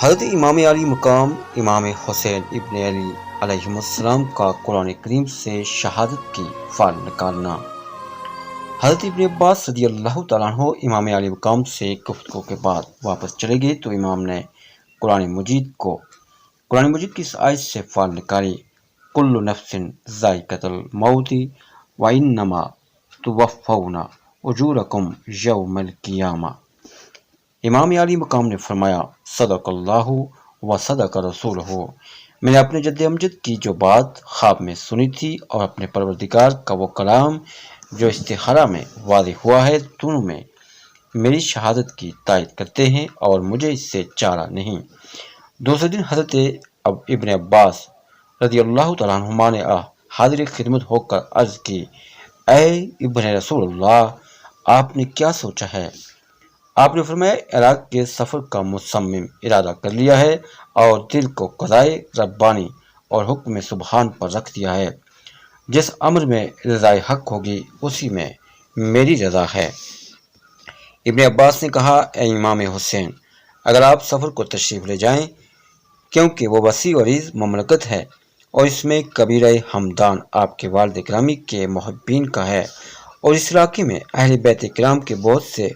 حضرت امام علی مقام امام حسین ابن علی علیہ السلام کا قرآن کریم سے شہادت کی فال نکالنا۔ حضرت ابن عباس رضی اللہ تعالیٰ عنہ امام علی مقام سے گفتگو کے بعد واپس چلے گئے تو امام نے قرآن مجید کی اس آیت سے فال نکالی، کل نفس ذائقۃ الموت وانما توفون اجورکم یوم القیامہ۔ امام علی مقام نے فرمایا، صدق اللہ و صدق رسولہ، میں نے اپنے جد امجد کی جو بات خواب میں سنی تھی اور اپنے پروردگار کا وہ کلام جو استخارہ میں واضح ہوا ہے، دونوں میں میری شہادت کی تائید کرتے ہیں اور مجھے اس سے چارہ نہیں۔ دوسرے دن حضرت ابن عباس رضی اللہ تعالیٰ عنہما نے حاضر خدمت ہو کر عرض کی، اے ابن رسول اللہ، آپ نے کیا سوچا ہے؟ آپ نے فرمایا، عراق کے سفر کا مصمم ارادہ کر لیا ہے اور دل کو قضائے ربانی اور حکم سبحان پر رکھ دیا ہے۔ جس امر میں رضائے حق ہوگی اسی میں میری رضا ہے۔ ابن عباس نے کہا، اے امام حسین، اگر آپ سفر کو تشریف لے جائیں، کیونکہ وہ وسیع و عریض مملکت ہے اور اس میں کبیرہ ہمدان آپ کے والد گرامی کے محبین کا ہے، اور اس علاقے میں اہل بیت کرام کے بہت سے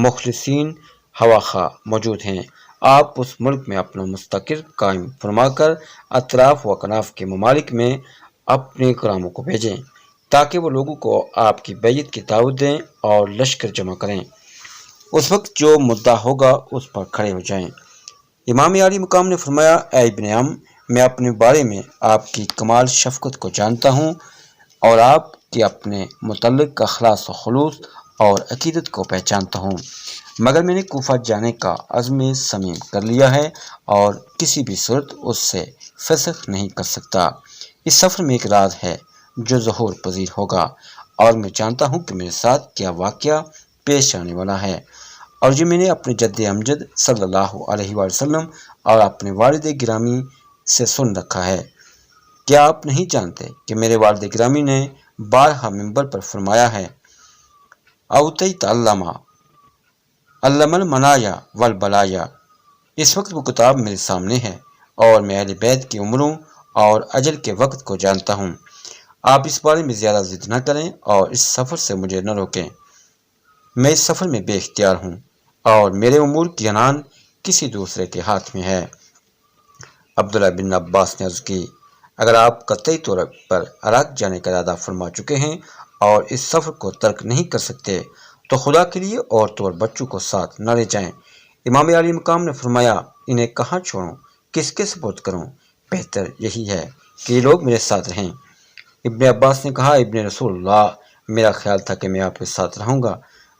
مخلصین ہواخواہ موجود ہیں، آپ اس ملک میں اپنا مستقر قائم فرما کر اطراف و اکناف کے ممالک میں اپنے غلاموں کو بھیجیں تاکہ وہ لوگوں کو آپ کی بیعت کی دعوت دیں اور لشکر جمع کریں۔ اس وقت جو مدعا ہوگا اس پر کھڑے ہو جائیں۔ امام علی مقام نے فرمایا، اے ابن عم، میں اپنے بارے میں آپ کی کمال شفقت کو جانتا ہوں اور آپ کے اپنے متعلق اخلاص و خلوص اور عقیدت کو پہچانتا ہوں، مگر میں نے کوفہ جانے کا عزم صمیم کر لیا ہے اور کسی بھی صورت اس سے فسخ نہیں کر سکتا۔ اس سفر میں ایک راز ہے جو ظہور پذیر ہوگا اور میں جانتا ہوں کہ میرے ساتھ کیا واقعہ پیش آنے والا ہے، اور جو میں نے اپنے جد امجد صلی اللہ علیہ وسلم اور اپنے والد گرامی سے سن رکھا ہے۔ کیا آپ نہیں جانتے کہ میرے والد گرامی نے بارہا منبر پر فرمایا ہے، اوتیت علامہ علم المنایا والبلایا۔ اس وقت وہ کتاب میرے سامنے ہے اور میں اہل بیت کی عمروں اور اجل کے وقت کو جانتا ہوں۔ آپ اس بارے میں زیادہ ضد نہ کریں اور اس سفر سے مجھے نہ روکیں۔ میں اس سفر میں بے اختیار ہوں اور میرے امور کی عنان کسی دوسرے کے ہاتھ میں ہے۔ عبداللہ بن عباس نے عرض کی، اگر آپ قطعی طور پر عراق جانے کا ارادہ فرما چکے ہیں اور اس سفر کو ترک نہیں کر سکتے تو خدا کے لیے عورتوں اور بچوں کو ساتھ نہ لے جائیں۔ امام علی مقام نے فرمایا، انہیں کہاں چھوڑوں، کس کے سپرد کروں؟ بہتر یہی ہے کہ یہ لوگ میرے ساتھ رہیں۔ ابن عباس نے کہا، ابن رسول اللہ، میرا خیال تھا کہ میں آپ کے ساتھ رہوں گا،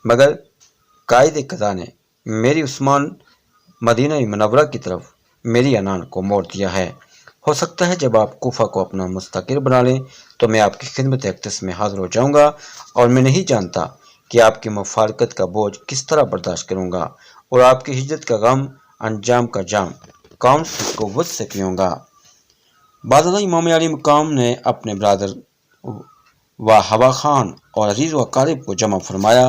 مگر قائد قضا نے میری عثمان مدینہ منورہ کی طرف میری عنان کو موڑ دیا ہے۔ ہو سکتا ہے جب آپ کوفہ کو اپنا مستقر بنا لیں تو میں آپ کی خدمت اقدس میں حاضر ہو جاؤں گا، اور میں نہیں جانتا کہ آپ کی مفارقت کا بوجھ کس طرح برداشت کروں گا اور آپ کی ہجرت کا غم انجام کا جام کون سی قوت سے پیوں گا۔ بعد ازاں امام علی مقام نے اپنے برادر و ہوا خان اور عزیز و اقارب کو جمع فرمایا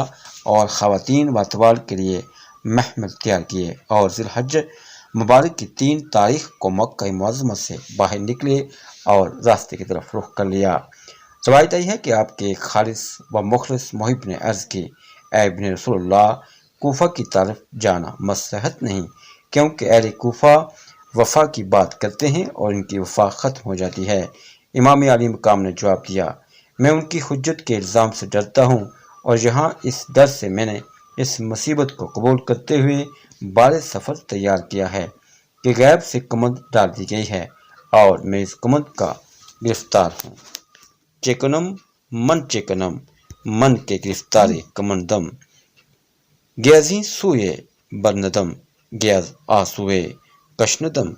اور خواتین و اطوال کے لیے محمل تیار کیے اور ذی الحجہ مبارک کی 3 تاریخ کو مکہ معظمہ سے باہر نکلے اور راستے کی طرف رخ کر لیا۔ روایت آئی ہے کہ آپ کے ایک خالص و مخلص محب نے عرض کی، اے ابن رسول اللہ، کوفہ کی طرف جانا مصلحت نہیں، کیونکہ اہل کوفہ وفا کی بات کرتے ہیں اور ان کی وفا ختم ہو جاتی ہے۔ امام علی مقام نے جواب دیا، میں ان کی حجت کے الزام سے ڈرتا ہوں، اور یہاں اس ڈر سے میں نے اس مصیبت کو قبول کرتے ہوئے بار سفر تیار کیا ہے کہ غیب سے کمند ڈال دی گئی ہے اور میں اس کمند کا گرفتار ہوں۔ چیکنم من کے گرفتار کمندم، گیازی سوئے برندم گیاز آسوئے کشندم